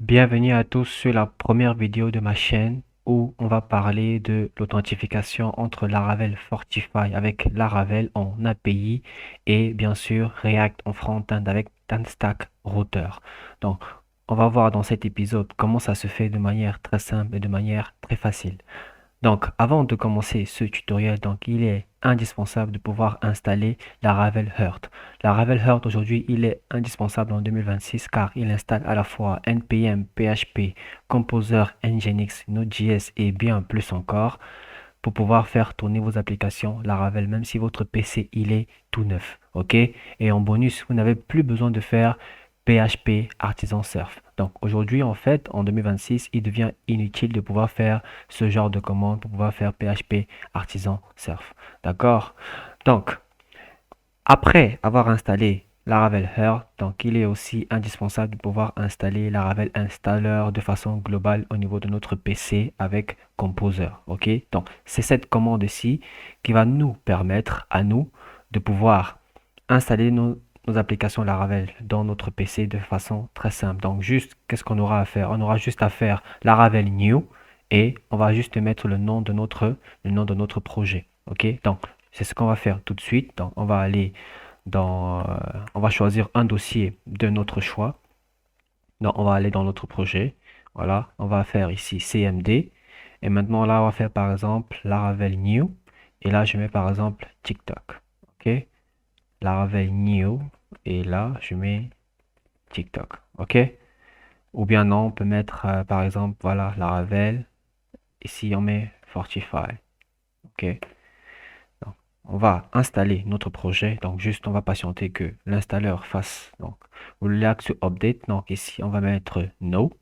Bienvenue à tous sur la première vidéo de ma chaîne où on va parler de l'authentification entre Laravel Fortify avec Laravel en API et bien sûr React en front-end avec TanStack Router. Donc, on va voir dans cet épisode comment ça se fait de manière très simple et de manière très facile. Donc, avant de commencer ce tutoriel, donc, il est indispensable de pouvoir installer Laravel Heart. Laravel Heart, aujourd'hui, il est indispensable en 2026 car il installe à la fois NPM, PHP, Composer, Nginx, Node.js et bien plus encore pour pouvoir faire tourner vos applications Laravel, même si votre PC, il est tout neuf. OK? Et en bonus, vous n'avez plus besoin de faire PHP Artisan Surf. Donc aujourd'hui, en fait, en 2026, il devient inutile de pouvoir faire ce genre de commande pour pouvoir faire PHP Artisan Surf. D'accord? Donc, après avoir installé Laravel Heart, donc il est aussi indispensable de pouvoir installer Laravel Installer de façon globale au niveau de notre PC avec Composer. OK? Donc, c'est cette commande-ci qui va nous permettre à nous de pouvoir installer nos applications Laravel dans notre PC de façon très simple. Donc, juste, qu'est-ce qu'on aura à faire? On aura juste à faire Laravel New et on va juste mettre le nom de notre projet. OK? Donc, c'est ce qu'on va faire tout de suite. Donc, on va aller on va choisir un dossier de notre choix. Donc, on va aller dans notre projet. Voilà, on va faire ici CMD. Et maintenant, là, on va faire par exemple Laravel New. Et là, je mets par exemple TikTok. OK? Laravel New. Et là, je mets TikTok. OK? Ou bien non, on peut mettre par exemple, voilà, Laravel. Ici, on met Fortify. OK? Donc, on va installer notre projet. Donc, juste, on va patienter que l'installeur fasse. Donc, relax to update. Donc, ici, on va mettre no.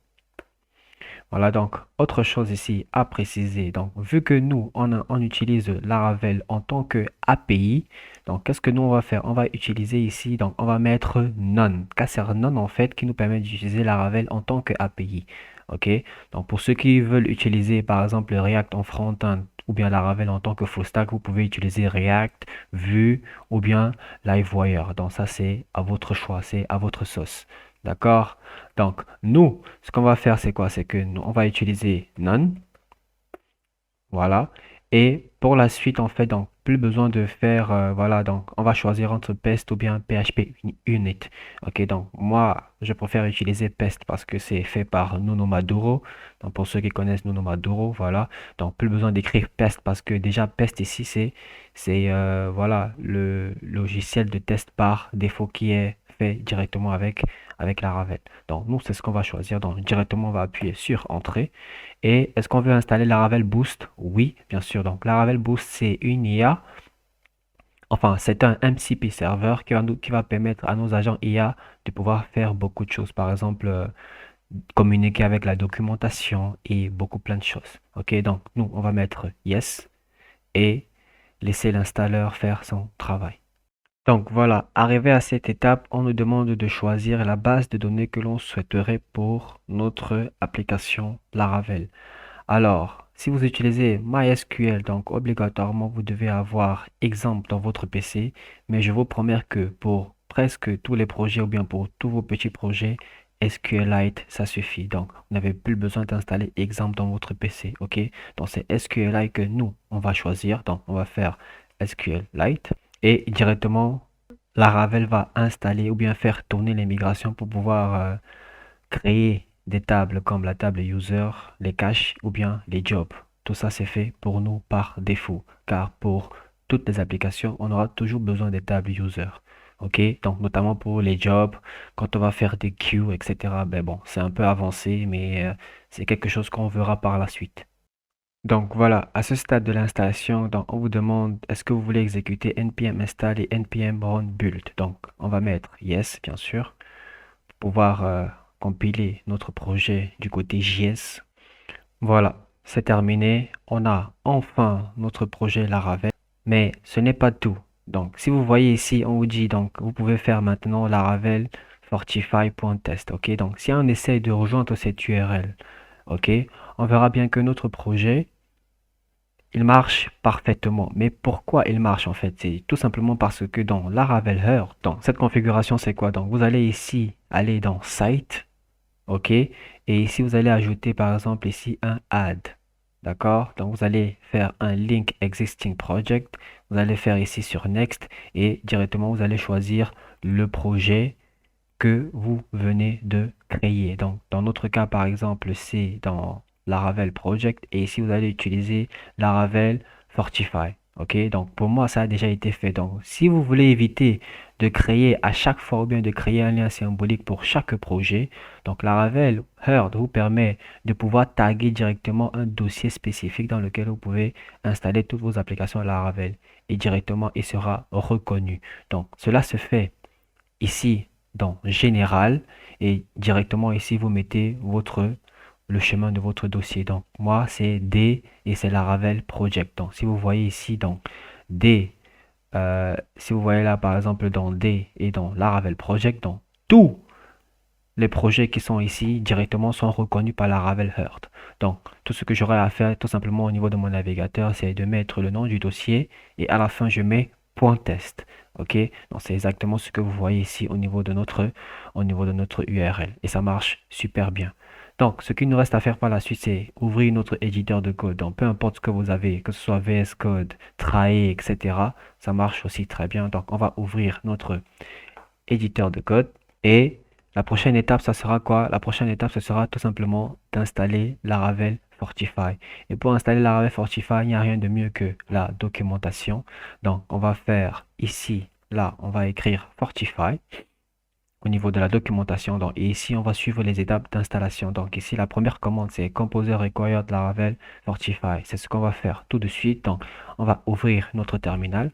Voilà, donc, autre chose ici à préciser. Donc, vu que nous, on utilise Laravel en tant que API, donc, qu'est-ce que nous, on va faire? On va utiliser ici, donc, on va mettre none. Car c'est none, en fait, qui nous permet d'utiliser Laravel en tant que API. OK? Donc, pour ceux qui veulent utiliser, par exemple, React en front-end ou bien Laravel en tant que full stack, vous pouvez utiliser React, Vue ou bien Livewire. Donc, ça, c'est à votre choix, c'est à votre sauce. D'accord? Donc, nous, ce qu'on va faire, c'est quoi? C'est que nous, on va utiliser none. Voilà. Et pour la suite, en fait, donc, plus besoin de faire, voilà, donc, on va choisir entre PEST ou bien PHP Unit. OK, donc, moi, je préfère utiliser PEST parce que c'est fait par Nuno Maduro. Donc, pour ceux qui connaissent Nuno Maduro, voilà. Donc, plus besoin d'écrire PEST parce que déjà, PEST ici, voilà, le logiciel de test par défaut qui est fait directement avec Laravel. Donc, nous, c'est ce qu'on va choisir. Donc, directement, on va appuyer sur Entrée. Et est-ce qu'on veut installer Laravel Boost? Oui, bien sûr. Donc, Laravel Boost, c'est une IA. Enfin, c'est un MCP serveur qui va permettre à nos agents IA de pouvoir faire beaucoup de choses. Par exemple, communiquer avec la documentation et beaucoup plein de choses. OK, donc nous, on va mettre Yes et laisser l'installeur faire son travail. Donc voilà, arrivé à cette étape, on nous demande de choisir la base de données que l'on souhaiterait pour notre application Laravel. Alors, si vous utilisez MySQL, donc obligatoirement vous devez avoir exemple dans votre PC, mais je vous promets que pour presque tous les projets ou bien pour tous vos petits projets, SQLite, ça suffit. Donc, vous n'avez plus besoin d'installer exemple dans votre PC, ok? Donc, c'est SQLite que nous, on va choisir. Donc, on va faire SQLite et directement, Laravel va installer ou bien faire tourner les migrations pour pouvoir créer des tables comme la table user, les caches ou bien les jobs. Tout ça, c'est fait pour nous par défaut, car pour toutes les applications, on aura toujours besoin des tables user. OK? Donc, notamment pour les jobs, quand on va faire des queues, etc. Ben bon, c'est un peu avancé, mais c'est quelque chose qu'on verra par la suite. Donc voilà, à ce stade de l'installation, donc on vous demande est-ce que vous voulez exécuter npm install et npm run build. Donc on va mettre yes, bien sûr, pour pouvoir compiler notre projet du côté JS. Voilà, c'est terminé. On a enfin notre projet Laravel, mais ce n'est pas tout. Donc, si vous voyez ici, on vous dit donc vous pouvez faire maintenant Laravel fortify.test. Ok, donc si on essaye de rejoindre cette URL, ok, on verra bien que notre projet il marche parfaitement. Mais pourquoi il marche en fait? C'est tout simplement parce que dans Laravel Heart, dans cette configuration, c'est quoi? Donc, vous allez ici aller dans Site OK? Et ici, vous allez ajouter par exemple ici un add. D'accord? Donc, vous allez faire un link existing project. Vous allez faire ici sur next et directement, vous allez choisir le projet que vous venez de créer. Donc, dans notre cas, par exemple, c'est dans Laravel Project et ici, vous allez utiliser Laravel Fortify. OK? Donc, pour moi, ça a déjà été fait. Donc, si vous voulez éviter de créer à chaque fois ou bien de créer un lien symbolique pour chaque projet, donc Laravel Herd vous permet de pouvoir taguer directement un dossier spécifique dans lequel vous pouvez installer toutes vos applications à Laravel et directement, il sera reconnu. Donc, cela se fait ici dans Général et directement ici vous mettez le chemin de votre dossier. Donc moi c'est D et c'est Laravel Project. Donc si vous voyez ici dans D, si vous voyez là par exemple dans D et dans Laravel Project, donc tous les projets qui sont ici directement sont reconnus par Laravel Heart. Donc tout ce que j'aurai à faire tout simplement au niveau de mon navigateur, c'est de mettre le nom du dossier et à la fin je mets point test. OK? Donc c'est exactement ce que vous voyez ici au niveau de notre URL et ça marche super bien. Donc ce qu'il nous reste à faire par la suite, c'est ouvrir notre éditeur de code. Donc peu importe ce que vous avez, que ce soit VS Code, Trae, etc., ça marche aussi très bien. Donc on va ouvrir notre éditeur de code et la prochaine étape, ça sera quoi? La prochaine étape, ce sera tout simplement d'installer Laravel Fortify. Et pour installer Laravel Fortify, il n'y a rien de mieux que la documentation. Donc, on va faire ici, là, on va écrire Fortify au niveau de la documentation. Donc, et ici, on va suivre les étapes d'installation. Donc, ici, la première commande, c'est Composer Required Laravel Fortify. C'est ce qu'on va faire tout de suite. Donc, on va ouvrir notre terminal,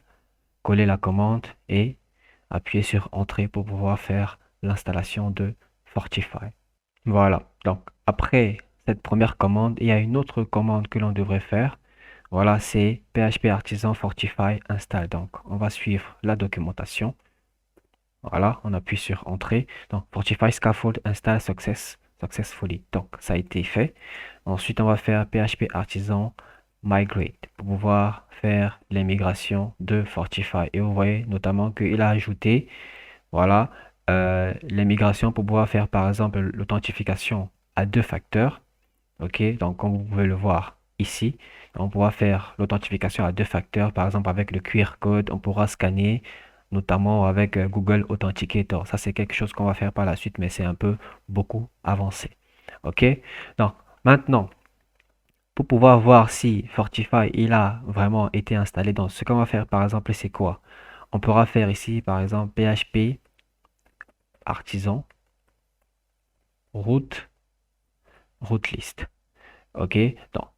coller la commande et appuyer sur Entrée pour pouvoir faire l'installation de Fortify. Voilà, donc après cette première commande, il y a une autre commande que l'on devrait faire. Voilà, c'est PHP Artisan Fortify Install. Donc, on va suivre la documentation. Voilà, on appuie sur Entrée. Donc, Fortify Scaffold Install Successfully. Donc, ça a été fait. Ensuite, on va faire PHP Artisan Migrate pour pouvoir faire l'immigration de Fortify. Et vous voyez notamment qu'il a ajouté, voilà, l'immigration pour pouvoir faire par exemple l'authentification à deux facteurs. OK, donc comme vous pouvez le voir ici, on pourra faire l'authentification à deux facteurs. Par exemple, avec le QR code, on pourra scanner, notamment avec Google Authenticator. Ça, c'est quelque chose qu'on va faire par la suite, mais c'est un peu beaucoup avancé. OK, donc maintenant, pour pouvoir voir si Fortify il a vraiment été installé, donc ce qu'on va faire par exemple, c'est quoi? On pourra faire ici par exemple PHP artisan route list. OK? Donc,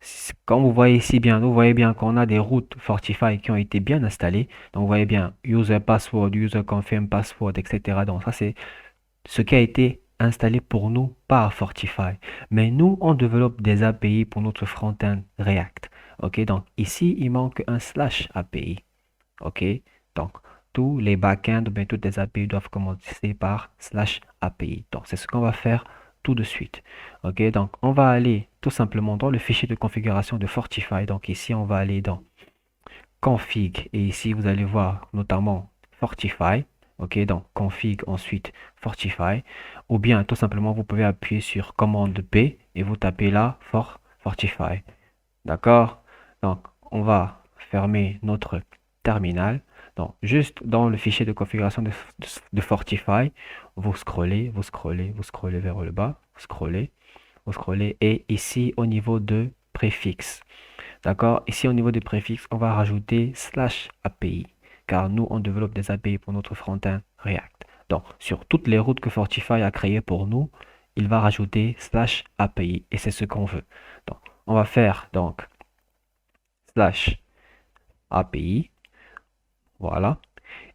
comme vous voyez ici bien, vous voyez bien qu'on a des routes Fortify qui ont été bien installées. Donc, vous voyez bien user password, user confirm password, etc. Donc, ça, c'est ce qui a été installé pour nous par Fortify. Mais nous, on développe des API pour notre front-end React. OK? Donc, ici, il manque un slash API. OK? Donc, tous les backends, bien toutes les API doivent commencer par slash API. Donc, c'est ce qu'on va faire tout de suite. OK? Donc, on va aller tout simplement dans le fichier de configuration de Fortify. Donc, ici, on va aller dans config. Et ici, vous allez voir notamment Fortify. OK? Donc, config, ensuite Fortify. Ou bien, tout simplement, vous pouvez appuyer sur commande P et vous tapez là Fortify. D'accord? Donc, on va fermer notre terminal. Donc, juste dans le fichier de configuration de Fortify, vous scrollez, vous scrollez, vous scrollez vers le bas, vous scrollez, et ici au niveau de préfixe. D'accord? Ici au niveau des préfixes, on va rajouter slash API, car nous, on développe des API pour notre front-end React. Donc, sur toutes les routes que Fortify a créées pour nous, il va rajouter slash API, et c'est ce qu'on veut. Donc, on va faire donc slash API. Voilà.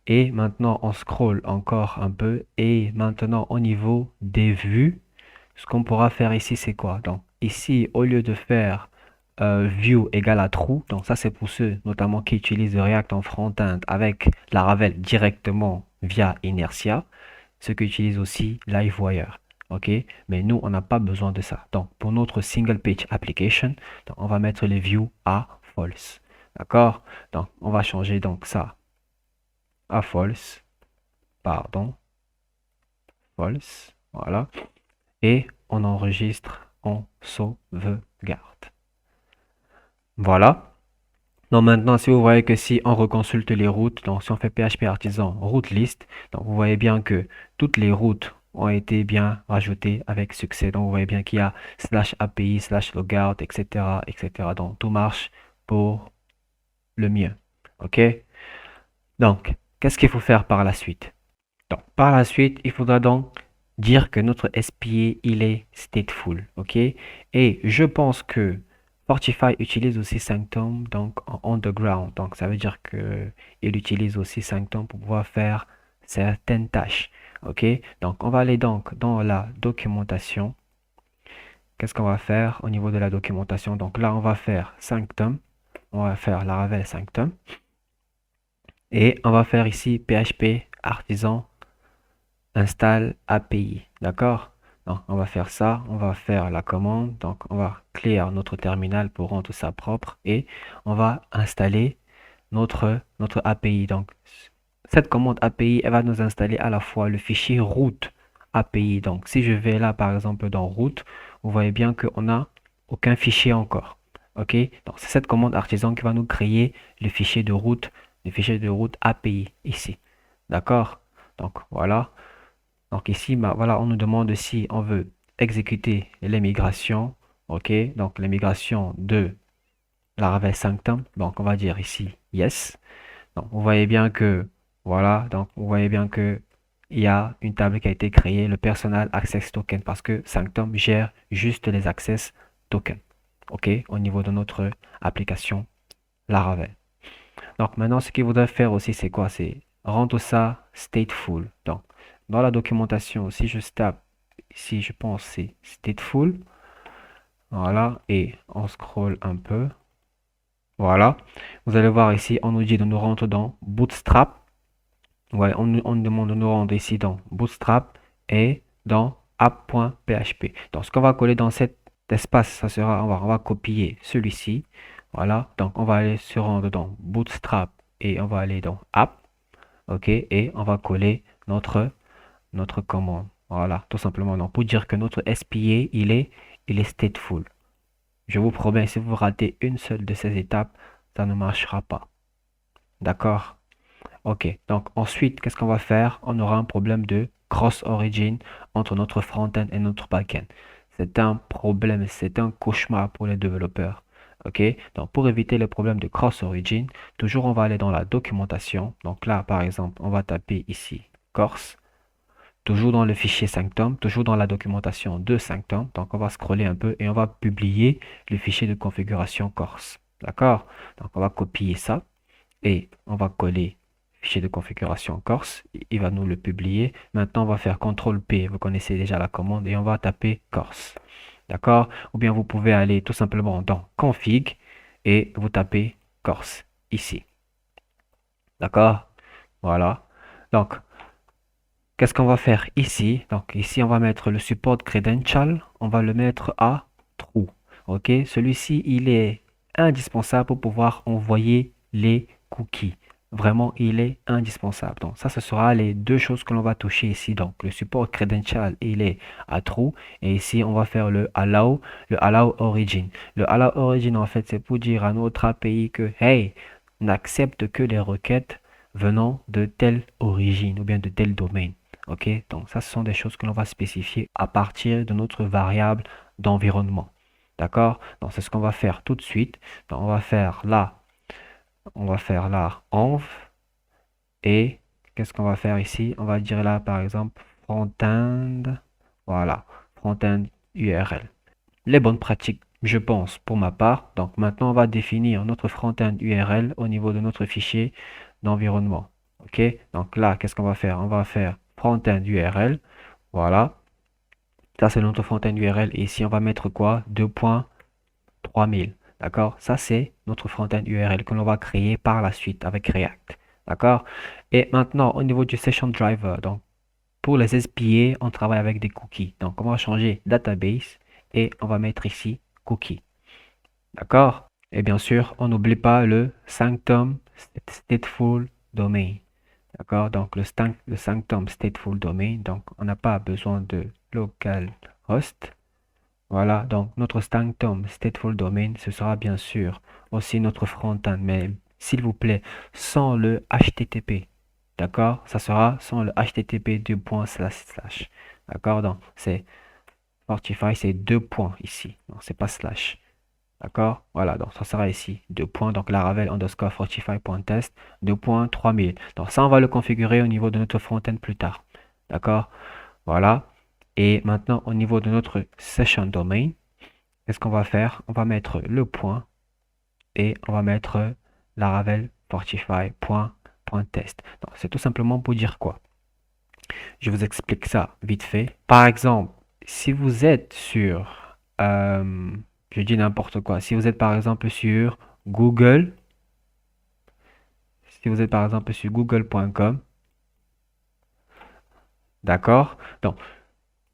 Et maintenant, on scrolle encore un peu. Et maintenant, au niveau des vues, ce qu'on pourra faire ici, c'est quoi? Donc, ici, au lieu de faire view égale à true, donc ça, c'est pour ceux notamment qui utilisent React en front-end avec Laravel directement via Inertia, ceux qui utilisent aussi Livewire. OK? Mais nous, on n'a pas besoin de ça. Donc, pour notre single page application, donc, on va mettre les views à false. D'accord? Donc, on va changer donc ça à false. Pardon. False. Voilà. Et on enregistre, on sauvegarde. Voilà. Donc maintenant, si vous voyez que si on reconsulte les routes, donc si on fait PHP artisan route list, donc vous voyez bien que toutes les routes ont été bien rajoutées avec succès. Donc vous voyez bien qu'il y a /API, /logout, etc., etc. Donc tout marche pour le mieux. OK? Donc, qu'est-ce qu'il faut faire par la suite? Donc, par la suite, il faudra donc dire que notre SPA, il est stateful. OK? Et je pense que Fortify utilise aussi Sanctum donc en underground. Donc, ça veut dire que il utilise aussi Sanctum pour pouvoir faire certaines tâches. OK? Donc, on va aller donc dans la documentation. Qu'est-ce qu'on va faire au niveau de la documentation? Donc là, on va faire Sanctum. On va faire Laravel Sanctum. Et on va faire ici PHP artisan install API. D'accord? Donc, on va faire ça. On va faire la commande. Donc, on va clear notre terminal pour rendre ça propre. Et on va installer notre API. Donc, cette commande API, elle va nous installer à la fois le fichier route API. Donc, si je vais là, par exemple, dans route, vous voyez bien qu'on n'a aucun fichier encore. OK? Donc, c'est cette commande artisan qui va nous créer le fichier de route API ici. D'accord? Donc, voilà. Donc, ici, bah, voilà, on nous demande si on veut exécuter les migrations. OK? Donc, les migrations de Laravel Sanctum. Donc, on va dire ici yes. Donc, vous voyez bien que, voilà, donc vous voyez bien que il y a une table qui a été créée, le Personal Access Token, parce que Sanctum gère juste les access tokens, OK, au niveau de notre application Laravel. Donc, maintenant, ce qu'il faudrait faire aussi, c'est quoi? C'est rendre ça stateful. Donc, dans la documentation, si je tape ici, je pense c'est stateful. Voilà, et on scroll un peu. Voilà. Vous allez voir ici, on nous dit de nous rendre dans Bootstrap. Ouais, on nous demande de nous rendre ici dans Bootstrap et dans app.php. Donc, ce qu'on va coller dans cet espace, ça sera, on va copier celui-ci. Voilà. Donc, on va aller se rendre dans Bootstrap et on va aller dans app. OK. Et on va coller notre commande. Voilà. Tout simplement. Donc, pour dire que notre SPA, il est stateful. Je vous promets, si vous ratez une seule de ces étapes, ça ne marchera pas. D'accord? Ok, donc ensuite, qu'est-ce qu'on va faire? On aura un problème de cross-origin entre notre front-end et notre back-end. C'est un problème, c'est un cauchemar pour les développeurs. Ok, donc pour éviter les problèmes de cross-origin, toujours on va aller dans la documentation. Donc là, par exemple, on va taper ici Corse, toujours dans le fichier Sanctum, toujours dans la documentation de Sanctum. Donc on va scroller un peu et on va publier le fichier de configuration Corse. D'accord? Donc on va copier ça et on va coller fichier de configuration Corse. Il va nous le publier. Maintenant, on va faire CTRL P. Vous connaissez déjà la commande et on va taper Corse. D'accord? Ou bien vous pouvez aller tout simplement dans Config et vous tapez Corse ici. D'accord? Voilà. Donc, qu'est-ce qu'on va faire ici? Donc, ici, on va mettre le support credential. On va le mettre à true. OK? Celui-ci, il est indispensable pour pouvoir envoyer les cookies. Vraiment, il est indispensable. Donc, ça, ce sera les deux choses que l'on va toucher ici. Donc, le support credential, il est à true. Et ici, on va faire le allow origin. Le allow origin, en fait, c'est pour dire à notre API que, hey, n'accepte que les requêtes venant de telle origine ou bien de tel domaine. OK? Donc, ça, ce sont des choses que l'on va spécifier à partir de notre variable d'environnement. D'accord? Donc, c'est ce qu'on va faire tout de suite. Donc, on va faire là env et qu'est-ce qu'on va faire ici? On va dire là, par exemple, front-end. Voilà, front-end URL. Les bonnes pratiques, je pense, pour ma part. Donc, maintenant, on va définir notre front-end URL au niveau de notre fichier d'environnement. OK? Donc là, qu'est-ce qu'on va faire? On va faire front-end URL. Voilà. Ça, c'est notre front-end URL. Et ici, on va mettre quoi? 2.3000. D'accord? Ça, c'est notre front-end URL que l'on va créer par la suite avec React. D'accord? Et maintenant, au niveau du session driver, donc pour les SPA, on travaille avec des cookies. Donc, on va changer database et on va mettre ici cookie. D'accord? Et bien sûr, on n'oublie pas le sanctum stateful domain. D'accord? Donc, le sanctum stateful domain. Donc, on n'a pas besoin de localhost. Voilà, donc notre sanctum, stateful domain, ce sera bien sûr aussi notre front-end, mais s'il vous plaît, sans le HTTP. D'accord? Ça sera sans le HTTP deux points slash slash. D'accord? Donc, c'est Fortify, c'est deux points ici. Non, c'est pas slash. D'accord? Voilà, donc ça sera ici. Deux points, donc Laravel underscore Fortify.test, deux points, 3000. Donc ça, on va le configurer au niveau de notre front-end plus tard. D'accord? Voilà. Et maintenant, au niveau de notre session domain, qu'est-ce qu'on va faire? On va mettre le point et on va mettre Laravel Fortify.test. Donc, c'est tout simplement pour dire quoi? Je vous explique ça vite fait. Par exemple, si vous êtes sur, je dis n'importe quoi, si vous êtes par exemple sur Google, si vous êtes par exemple sur google.com, d'accord? Donc,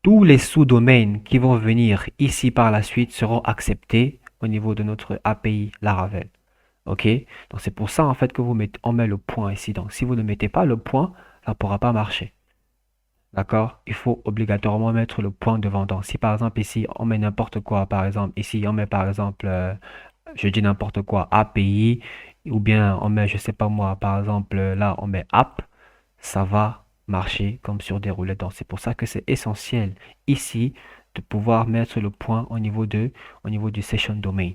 tous les sous-domaines qui vont venir ici par la suite seront acceptés au niveau de notre API Laravel. OK? Donc, c'est pour ça en fait que on met le point ici. Donc, si vous ne mettez pas le point, ça ne pourra pas marcher. D'accord? Il faut obligatoirement mettre le point devant. Donc, si par exemple ici, on met n'importe quoi, par exemple, ici, on met par exemple, je dis n'importe quoi, API, ou bien on met, je sais pas moi, par exemple, là, on met app, ça va marcher comme sur des roulettes. Donc, c'est pour ça que c'est essentiel ici de pouvoir mettre le point au niveau du session domain.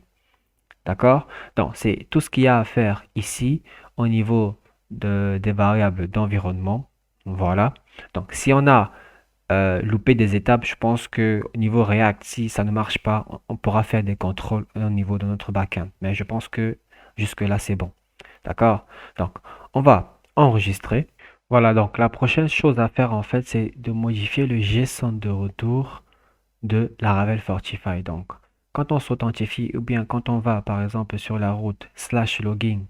D'accord? Donc, c'est tout ce qu'il y a à faire ici au niveau des variables d'environnement. Voilà. Donc, si on a loupé des étapes, je pense que au niveau React, si ça ne marche pas, on pourra faire des contrôles au niveau de notre backend. Mais je pense que jusque-là, c'est bon. D'accord? Donc, on va enregistrer. Voilà, donc la prochaine chose à faire, en fait, c'est de modifier le JSON de retour de Laravel Fortify. Donc, quand on s'authentifie ou bien quand on va, par exemple, sur la route slash login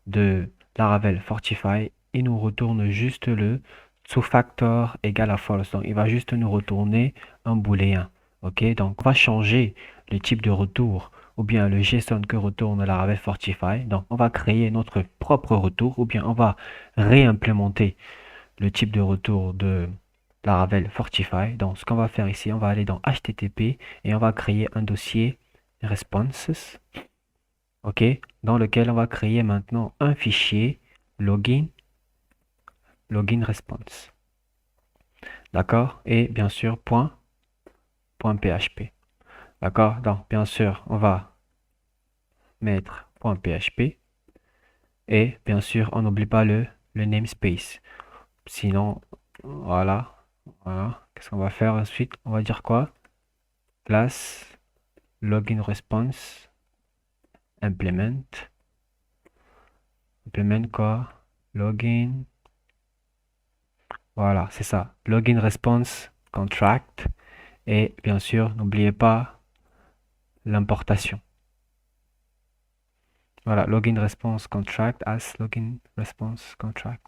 de Laravel Fortify, il nous retourne juste le two-factor égale à false. Donc, il va juste nous retourner un booléen. OK? Donc, on va changer le type de retour ou bien le JSON que retourne Laravel Fortify. Donc, on va créer notre propre retour ou bien on va réimplémenter le type de retour de Laravel Fortify. Donc, ce qu'on va faire ici, on va aller dans HTTP et on va créer un dossier responses, OK, dans lequel on va créer maintenant un fichier login, login response. D'accord? Et bien sûr, .php. D'accord? Donc, bien sûr, on va mettre .php et bien sûr, on n'oublie pas le namespace. Sinon, voilà. Voilà. Qu'est-ce qu'on va faire ensuite? On va dire quoi? Classe login response implement. Implement quoi? Login. Voilà, c'est ça. Login response contract. Et bien sûr, n'oubliez pas l'importation. Voilà, login response contract as login response contract.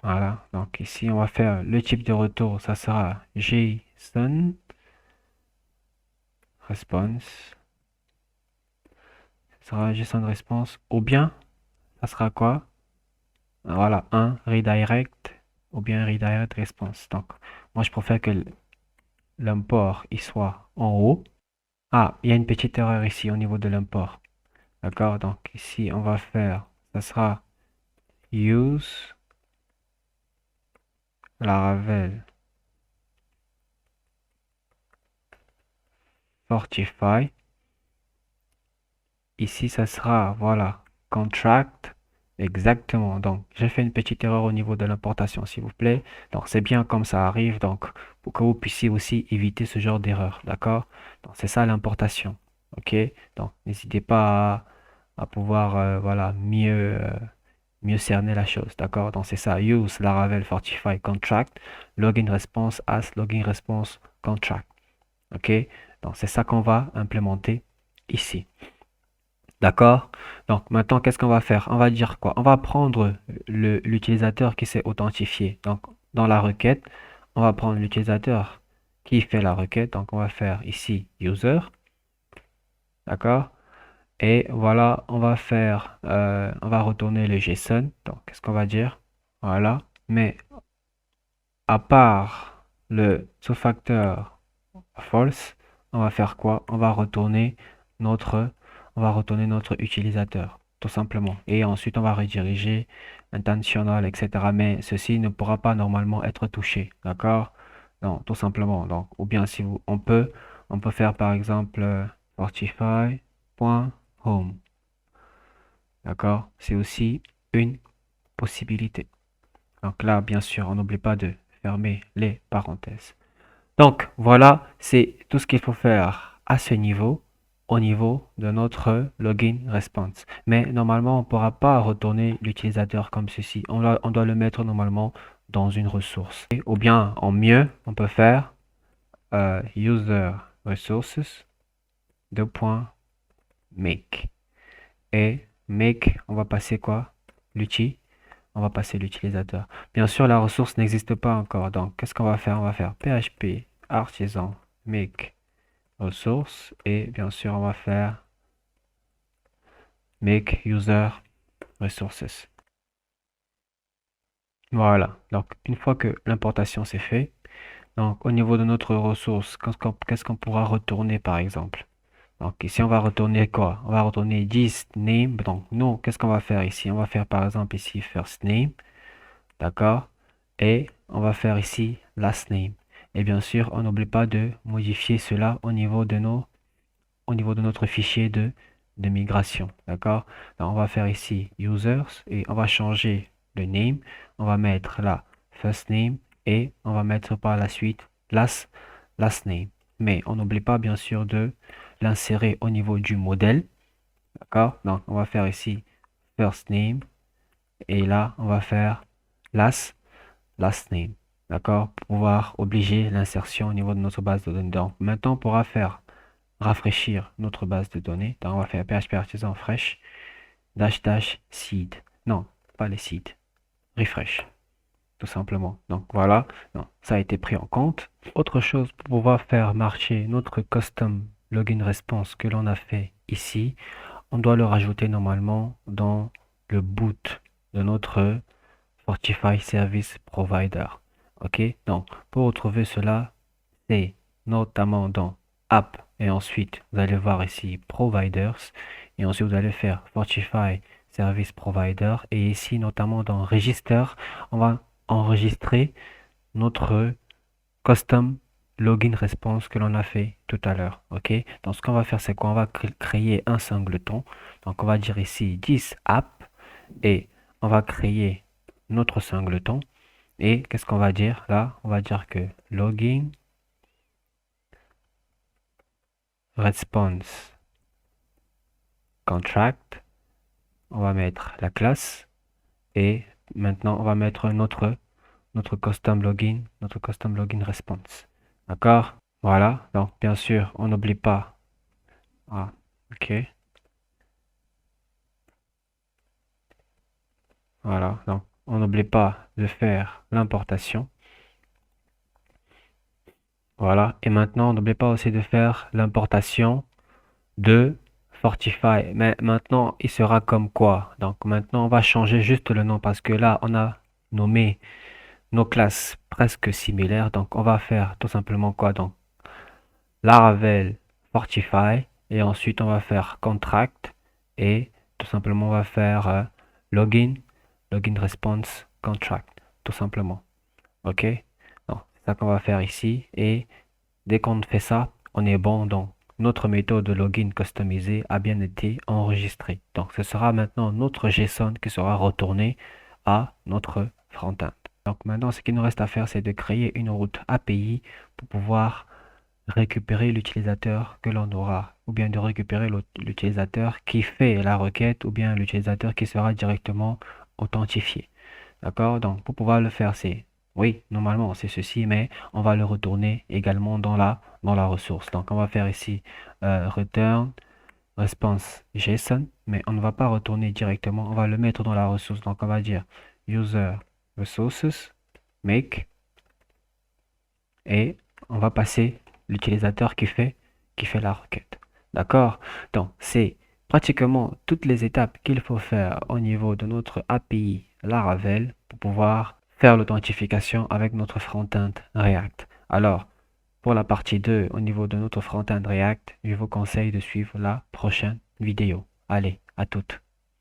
Voilà, donc ici on va faire le type de retour, ça sera JSON response. Ça sera JSON response ou bien ça sera quoi? Voilà, un redirect ou bien redirect response. Donc, moi je préfère que l'import il soit en haut. Ah, il y a une petite erreur ici au niveau de l'import. D'accord? Donc ici on va faire, ça sera use Laravel Fortify. Ici ça sera, voilà, contract. Exactement. Donc j'ai fait une petite erreur au niveau de l'importation, s'il vous plaît. Donc c'est bien comme ça arrive. Donc pour que vous puissiez aussi éviter ce genre d'erreur. D'accord? Donc c'est ça l'importation. OK? Donc n'hésitez pas à pouvoir voilà, mieux cerner la chose. D'accord? Donc c'est ça. Use Laravel Fortify Contract, login response as login response contract. OK? Donc c'est ça qu'on va implémenter ici. D'accord? Donc maintenant, qu'est-ce qu'on va faire? On va dire quoi? On va prendre l'utilisateur qui s'est authentifié. Donc dans la requête, on va prendre l'utilisateur qui fait la requête. Donc on va faire ici user. D'accord? Et voilà, on va faire, on va retourner le JSON. Donc, qu'est-ce qu'on va dire? Voilà. Mais à part le two-factor false, on va faire quoi? Notre, on va retourner notre utilisateur, tout simplement. Et ensuite, on va rediriger intentional, etc. Mais ceci ne pourra pas normalement être touché, d'accord? Non, tout simplement. Donc, ou bien si vous, on peut faire par exemple Fortify.home, d'accord? C'est aussi une possibilité. Donc là, bien sûr, on n'oublie pas de fermer les parenthèses. Donc voilà, c'est tout ce qu'il faut faire à ce niveau, au niveau de notre login response. Mais normalement, on ne pourra pas retourner l'utilisateur comme ceci. On doit le mettre normalement dans une ressource. Ou bien, en mieux, on peut faire user resources, deux points, make. Et make, on va passer quoi? L'outil. On va passer l'utilisateur. Bien sûr, la ressource n'existe pas encore. Donc, qu'est-ce qu'on va faire? On va faire PHP artisan make ressource et bien sûr, on va faire make user resources. Voilà. Donc, une fois que l'importation c'est fait, donc au niveau de notre ressource, qu'est-ce qu'on pourra retourner par exemple? Donc, ici, on va retourner quoi? On va retourner 10 name. Donc, nous, qu'est-ce qu'on va faire ici? On va faire par exemple ici first name. D'accord? Et on va faire ici last name. Et bien sûr, on n'oublie pas de modifier cela au niveau de notre fichier de migration. D'accord? Donc, on va faire ici users et on va changer le name. On va mettre là first name et on va mettre par la suite last name. Mais on n'oublie pas bien sûr de l'insérer au niveau du modèle. D'accord? Donc, on va faire ici first name et là, on va faire last name. D'accord? Pour pouvoir obliger l'insertion au niveau de notre base de données. Donc, maintenant, on pourra faire rafraîchir notre base de données. Donc, on va faire PHP artisan fresh dash seed. Non, pas les seeds. Refresh, tout simplement. Donc, voilà. Non, ça a été pris en compte. Autre chose pour pouvoir faire marcher notre custom login response que l'on a fait ici, on doit le rajouter normalement dans le boot de notre Fortify Service Provider. OK? Donc, pour retrouver cela, c'est notamment dans App et ensuite, vous allez voir ici Providers et ensuite, vous allez faire Fortify Service Provider et ici, notamment dans Register, on va enregistrer notre custom login response que l'on a fait tout à l'heure. OK? Donc, ce qu'on va faire, c'est qu'on va créer un singleton. Donc, on va dire ici 10 app et on va créer notre singleton. Et qu'est-ce qu'on va dire là? On va dire que login response contract. On va mettre la classe et maintenant on va mettre notre custom login response. D'accord? Voilà. Donc bien sûr, on n'oublie pas. Ah, ok. Voilà. Donc on n'oublie pas de faire l'importation. Voilà. Et maintenant, on n'oublie pas aussi de faire l'importation de Fortify. Mais maintenant, il sera comme quoi? Donc maintenant, on va changer juste le nom parce que là, on a nommé nos classes presque similaires. Donc on va faire tout simplement quoi? Donc Laravel Fortify et ensuite on va faire contract et tout simplement on va faire login response contract tout simplement. OK? Donc c'est ça qu'on va faire ici et dès qu'on fait ça, on est bon. Donc, notre méthode de login customisée a bien été enregistrée. Donc, ce sera maintenant notre JSON qui sera retourné à notre front-end. Donc, maintenant, ce qu'il nous reste à faire, c'est de créer une route API pour pouvoir récupérer l'utilisateur que l'on aura, ou bien de récupérer l'utilisateur qui fait la requête, ou bien l'utilisateur qui sera directement authentifié. D'accord? Donc, pour pouvoir le faire, c'est, oui, normalement, c'est ceci, mais on va le retourner également dans la ressource. Donc, on va faire ici return response JSON, mais on ne va pas retourner directement, on va le mettre dans la ressource. Donc, on va dire user resources make et on va passer l'utilisateur qui fait la requête. D'accord? Donc, c'est pratiquement toutes les étapes qu'il faut faire au niveau de notre API Laravel pour pouvoir faire l'authentification avec notre front-end React. Alors, Pour la partie 2, au niveau de notre front-end React, je vous conseille de suivre la prochaine vidéo. Allez, à toutes.